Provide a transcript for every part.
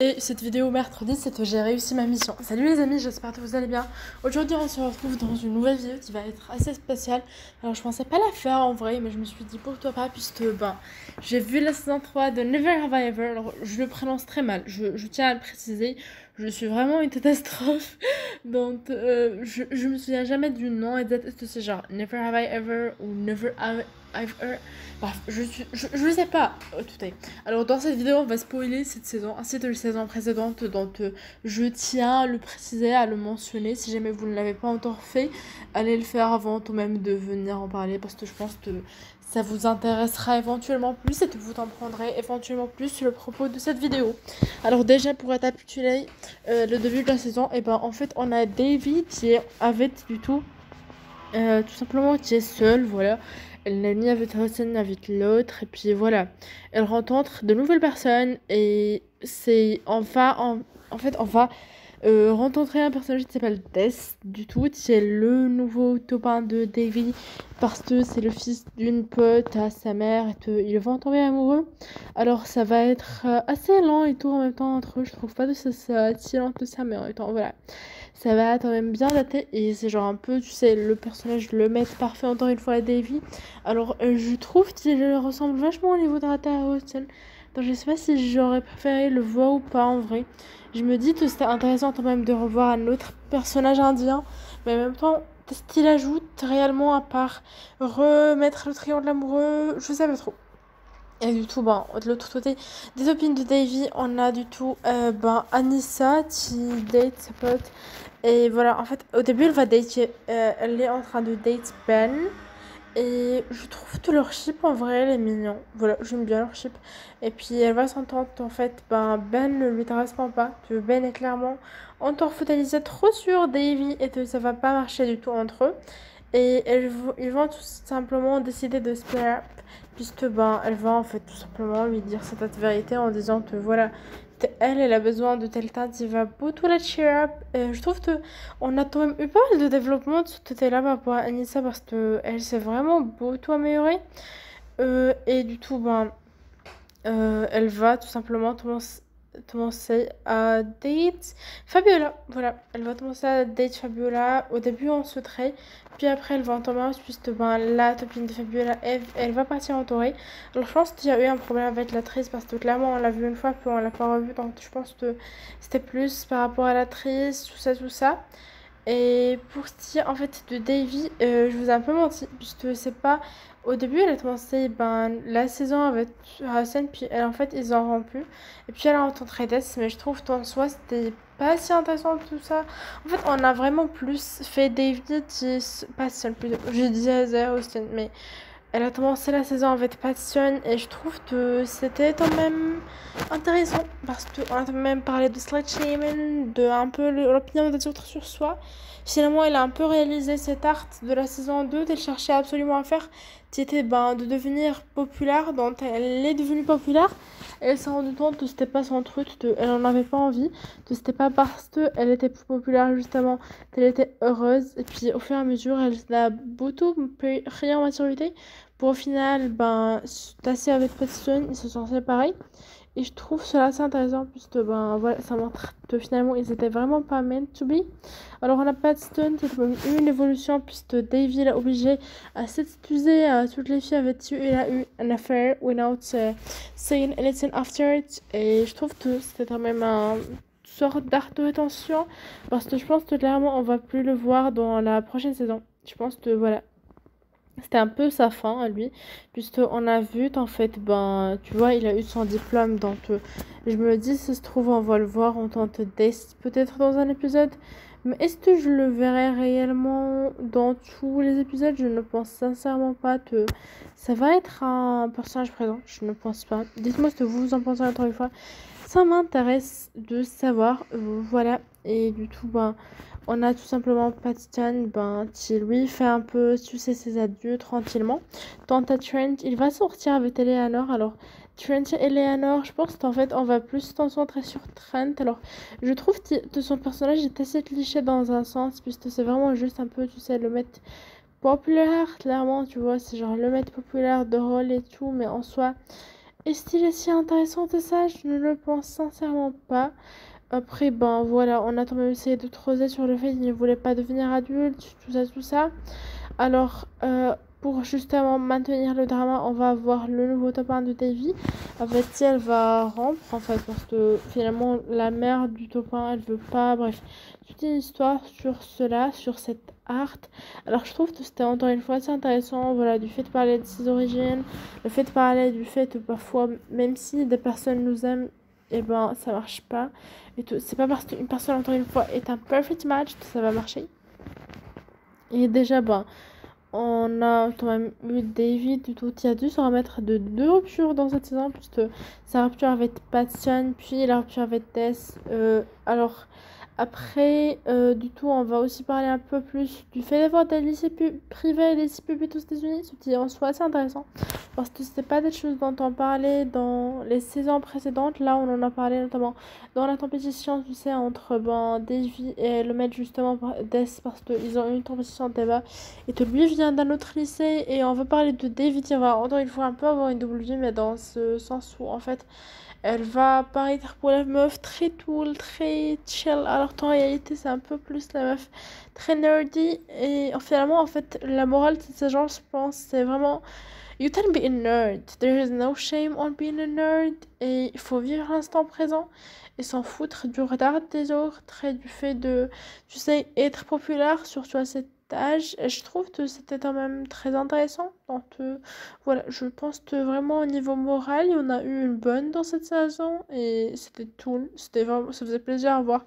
Et cette vidéo mercredi, c'est que j'ai réussi ma mission. Salut les amis, j'espère que vous allez bien. Aujourd'hui, on se retrouve dans une nouvelle vidéo qui va être assez spéciale. Alors, je pensais pas la faire en vrai, mais je me suis dit pourquoi pas, puisque j'ai vu la saison 3 de Never Have I Ever. Alors, je le prononce très mal, je tiens à le préciser. Je suis vraiment une catastrophe. Donc, je me souviens jamais du nom exact. Est-ce que c'est genre Never Have I Ever ou Never Have I Ever? Bref, je sais pas tout est. Alors dans cette vidéo on va spoiler cette saison ainsi que les saisons précédentes, donc je tiens à le préciser, à le mentionner. Si jamais vous ne l'avez pas encore fait, allez le faire avant tout même de venir en parler, parce que je pense que ça vous intéressera éventuellement plus et que vous en prendrez éventuellement plus sur le propos de cette vidéo. Alors déjà pour récapituler le début de la saison, et en fait on a Davy qui est avec du tout simplement qui est seule, voilà. Elle n'a ni avec Hudson ni avec l'autre, et puis voilà. Elle rencontre de nouvelles personnes, et en fait, on va rencontrer un personnage qui s'appelle Death, qui est le nouveau copain de Davy, parce que c'est le fils d'une pote à sa mère, et qu'ils vont tomber amoureux. Alors ça va être assez lent et tout en même temps entre eux, je trouve pas de ça si lent que ça, mais en même temps, voilà. Ça va quand même bien dater, et c'est genre un peu, tu sais, le personnage, le maître parfait encore une fois à Davy. Alors je trouve qu'il ressemble vachement au niveau de Rata à Austin. Donc je sais pas si j'aurais préféré le voir ou pas en vrai. Je me dis que c'était intéressant quand même de revoir un autre personnage indien, mais en même temps, qu'est-ce qu'il ajoute réellement à part remettre le triangle amoureux? Je sais pas trop. Et de l'autre côté des opinions de Davy, on a Anissa qui date sa pote. Et voilà, en fait, au début, elle est en train de date Ben. Et je trouve que leur ship, en vrai, elle est mignon. Voilà, j'aime bien leur ship. Et puis, elle va s'entendre, en fait, Ben ne lui correspond pas. Que Ben est clairement encore focalisé trop sur Davy et que ça va pas marcher du tout entre eux. Et ils vont tout simplement décider de split up, puisque elle va en fait tout simplement lui dire cette vérité en disant que voilà, elle a besoin de quelqu'un qui va beaucoup la cheer up. Et je trouve que on a quand même eu pas mal de développement de ce côté-là par rapport à Anissa, parce que elle s'est vraiment beaucoup améliorée. Et elle va tout simplement commencer à date Fabiola. Voilà, elle va commencer à date Fabiola. Au début en secret, puis après elle va en tomber en puisque la copine de Fabiola, elle va partir en Torée. Alors je pense qu'il y a eu un problème avec l'actrice, parce que clairement on l'a vu une fois puis on l'a pas revu, donc je pense que c'était plus par rapport à l'actrice, tout ça. Et pour ce qui est en fait de Davy, je vous ai un peu menti, puisque c'est pas. Au début, elle a commencé la saison avec Hassan, puis elle, en fait, ils ont rompu. Et puis elle a rencontré Death, mais je trouve qu'en soi, c'était pas si intéressant tout ça. En fait, on a vraiment plus fait Davy qui. Pas seul, plutôt. Je disais Zara Austin, mais elle a commencé la saison avec Passion, et je trouve que c'était quand même intéressant, parce qu'on a quand même parlé de slut shaming, de un peu l'opinion des autres sur soi. Finalement, elle a un peu réalisé cette art de la saison 2 qu'elle cherchait absolument à faire, qui était de devenir populaire, dont elle est devenue populaire. Elle s'est rendue compte que c'était pas son truc, elle en avait pas envie, que c'était pas parce qu'elle était plus populaire justement qu'elle était heureuse. Et puis au fur et à mesure, elle a beaucoup pris en maturité pour au final tasser avec Preston, ils se sont séparés. Et je trouve cela assez intéressant, puisque voilà, ça montre que finalement ils étaient vraiment pas meant to be. Alors on a Paxton qui a quand même eu une évolution, puisque Davy l'a obligé à s'excuser à toutes les filles avec qui il a eu un affaire without saying anything after it. Et je trouve que c'était quand même un sorte d'art de rétention, parce que je pense que clairement on va plus le voir dans la prochaine saison. Je pense que voilà, c'était un peu sa fin à lui, puisqu'on a vu qu'en fait, tu vois, il a eu son diplôme. Donc, je me dis, si ça se trouve, on va le voir en tant que Death, peut-être dans un épisode. Mais est-ce que je le verrai réellement dans tous les épisodes? Je ne pense sincèrement pas que ça va être un personnage présent. Je ne pense pas. Dites-moi ce que vous en pensez encore une fois. Ça m'intéresse de savoir. Voilà. Et du tout, on a tout simplement Patstan, qui lui fait un peu sucer ses adieux tranquillement. Quant à Trent, il va sortir avec Eleanor. Alors, Trent et Eleanor, je pense qu'en fait, on va plus se concentrer sur Trent. Alors, je trouve que son personnage est assez cliché dans un sens, puisque c'est vraiment juste un peu, tu sais, le mettre populaire, clairement, tu vois, c'est genre le mettre populaire de rôle et tout, mais en soi, Est-il si intéressant que ça? Je ne le pense sincèrement pas. Après, ben voilà, on a quand même essayé de creuser sur le fait qu'il ne voulait pas devenir adulte, tout ça, tout ça. Alors, pour justement maintenir le drama, on va avoir le nouveau top 1 de Davy. Avec qui elle va rompre, en fait, parce que finalement, la mère du top 1, elle veut pas. Bref, toute une histoire sur cela, sur cette art. Alors, je trouve que c'était encore une fois assez intéressant, voilà, du fait de parler de ses origines, le fait de parler du fait que parfois, même si des personnes nous aiment, et ben, ça marche pas. Et c'est pas parce qu'une personne, encore une fois, est un perfect match que ça va marcher. Et déjà, ben, on a quand même eu David du tout qui a dû se remettre de deux ruptures dans cette saison, puisque sa rupture avec Patson, puis la rupture avec Tess. Alors, après, du tout, on va aussi parler un peu plus du fait d'avoir des lycées privés et des lycées publics aux États-Unis, ce qui est en soi assez intéressant, parce que c'était pas des choses dont on parlait dans les saisons précédentes. Là, on en a parlé notamment dans la compétition, tu sais, entre ben, Davy et le maître, justement, Death, parce qu'ils ont eu une compétition de débat et que lui vient d'un autre lycée. Et on va parler de Davy qui va encore une fois un peu avoir une double vie, mais dans ce sens où en fait elle va paraître pour la meuf très cool, très chill, alors qu'en réalité c'est un peu plus la meuf très nerdy. Et finalement, en fait, la morale de ce genre, je pense, c'est vraiment you can be a nerd. There is no shame on being a nerd. Et il faut vivre l'instant présent et s'en foutre du regard des autres et du fait de, tu sais, être populaire, surtout à cet âge. Et je trouve que c'était quand même très intéressant. Donc, voilà, je pense que vraiment au niveau moral, on a eu une bonne dans cette saison et c'était cool. C'était vraiment, ça faisait plaisir à voir.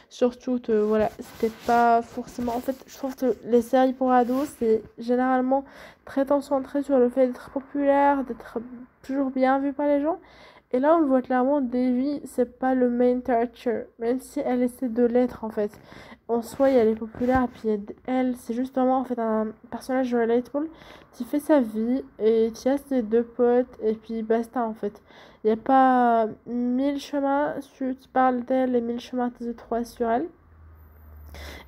Surtout que, voilà, c'était pas forcément. En fait, je trouve que les séries pour ados, c'est généralement très concentré sur le fait d'être populaire, d'être toujours bien vu par les gens. Et là, on le voit clairement, Davy, c'est pas le main character, même si elle essaie de l'être en fait. En soi, elle est populaire, et puis elle, c'est justement en fait un personnage relatable qui fait sa vie et qui a ses deux potes, et puis basta en fait. Il n'y a pas mille chemins qui parlent d'elle et mille chemins qui se trouvent sur elle.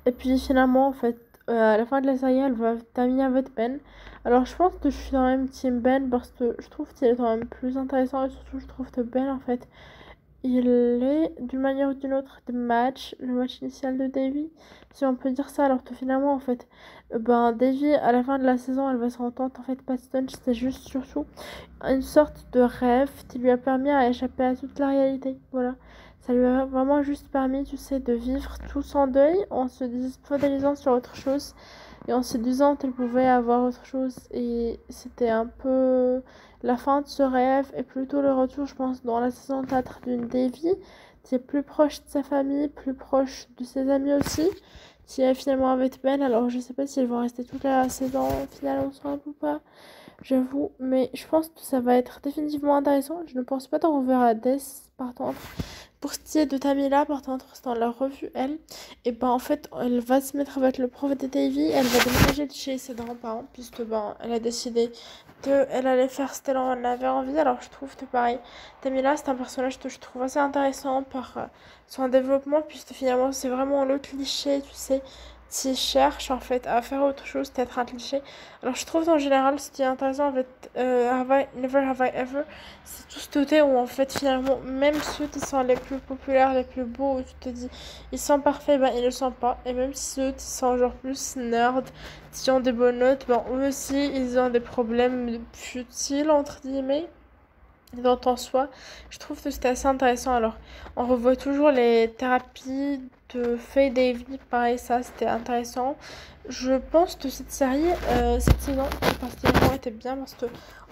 Et puis finalement, en fait, à la fin de la série, elle va terminer avec Ben. Alors je pense que je suis dans la même team Ben parce que je trouve qu'il est quand même plus intéressant et surtout je trouve que Ben, en fait, il est d'une manière ou d'une autre le match initial de Davy, si on peut dire ça. Alors que finalement, en fait, ben Davy, à la fin de la saison, elle va se rendre compte, en fait, Paxton, c'était juste surtout une sorte de rêve qui lui a permis à échapper à toute la réalité. Voilà. Ça lui a vraiment juste permis, tu sais, de vivre tout son deuil en se focalisant sur autre chose et en se disant qu'elle pouvait avoir autre chose. Et c'était un peu la fin de ce rêve et plutôt le retour, je pense, dans la saison 4 d'une Davy qui est plus proche de sa famille, plus proche de ses amis aussi, qui est finalement avec Ben. Alors je sais pas si elles vont rester toute la saison finale ensemble ou pas, j'avoue, mais je pense que ça va être définitivement intéressant. Je ne pense pas qu'on reverra Death par contre. Pour ce qui est de Tamila, par contre, on l'a revue elle, et ben en fait, elle va se mettre avec le prof de Davy, elle va déménager de chez ses grands-parents, puisque ben elle a décidé elle allait faire ce qu'elle en avait envie. Alors je trouve que pareil, Tamila c'est un personnage que je trouve assez intéressant par son développement, puisque finalement c'est vraiment le cliché, tu sais, qui cherche en fait à faire autre chose qu'être un cliché. Alors je trouve en général ce qui est intéressant avec Never Have I Ever, c'est tout ce côté où en fait finalement même ceux qui sont les plus populaires, les plus beaux, où tu te dis ils sont parfaits, ben ils le sont pas. Et même ceux qui sont genre plus nerds, qui ont des bonnes notes, ben eux aussi ils ont des problèmes futiles entre guillemets. Donc en soi, je trouve que c'était assez intéressant. Alors, on revoit toujours les thérapies de Faye Davy, pareil, ça c'était intéressant. Je pense que cette série, cette saison, particulièrement était bien parce que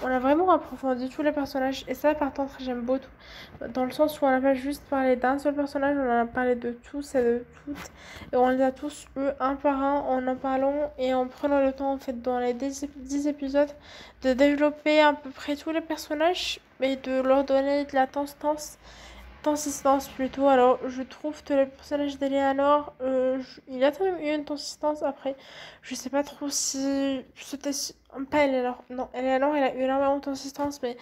on a vraiment approfondi tous les personnages. Et ça, par contre, j'aime beaucoup. Dans le sens où on n'a pas juste parlé d'un seul personnage, on en a parlé de tous et de toutes. Et on les a tous eu un par un en parlant et en prenant le temps, en fait, dans les 10 épisodes, de développer à peu près tous les personnages et de leur donner de la consistance plutôt. Alors je trouve que le personnage d'Eleanor, il a quand même eu une consistance. Après je sais pas trop si c'était pas Eleanor, non, Eleanor elle a eu énormément de consistance, mais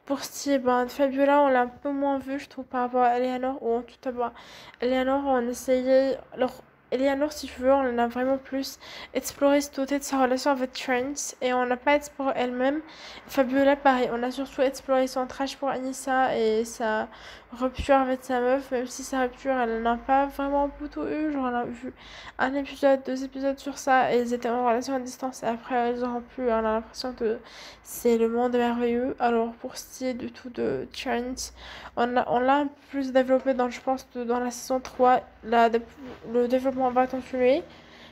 pour ce qui est ben, de Fabiola, on l'a un peu moins vu, je trouve, par rapport à Eleanor, ou en tout cas, ben, Eleanor, on essayait, alors Eleanor, si tu veux, on en a vraiment plus exploré ce côté de sa relation avec Trent et on n'a pas exploré elle-même. Fabiola, pareil, on a surtout exploré son trash pour Anissa et sa rupture avec sa meuf, même si sa rupture, elle n'a pas vraiment beaucoup eu. Genre, on a vu un épisode, 2 épisodes sur ça et ils étaient en relation à distance et après, ils auront pu. On a l'impression que c'est le monde merveilleux. Alors, pour ce qui est du tout de Trent, on l'a un peu plus développé dans, je pense, dans la saison 3. Le développement va continuer.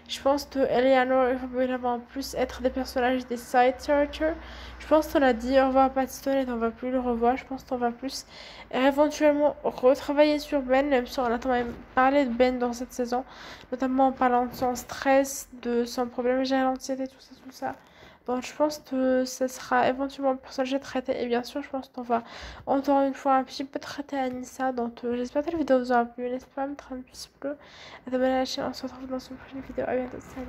Je pense que Eleanor et Fabiola vont plus être des personnages des side characters. Je pense qu'on a dit au revoir à Paxton et on va plus le revoir. Je pense qu'on va plus éventuellement retravailler sur Ben, même si on a quand même parlé de Ben dans cette saison, notamment en parlant de son stress, de son problème gérant l'anxiété, tout ça, tout ça. Donc je pense que ce sera éventuellement le personnage traité. Et bien sûr, je pense qu'on va encore une fois un petit peu traiter Anissa. Donc j'espère que la vidéo vous aura plu. N'hésitez pas à mettre un petit bleu, à t'abonner à la chaîne. On se retrouve dans une prochaine vidéo. À bientôt. Salut.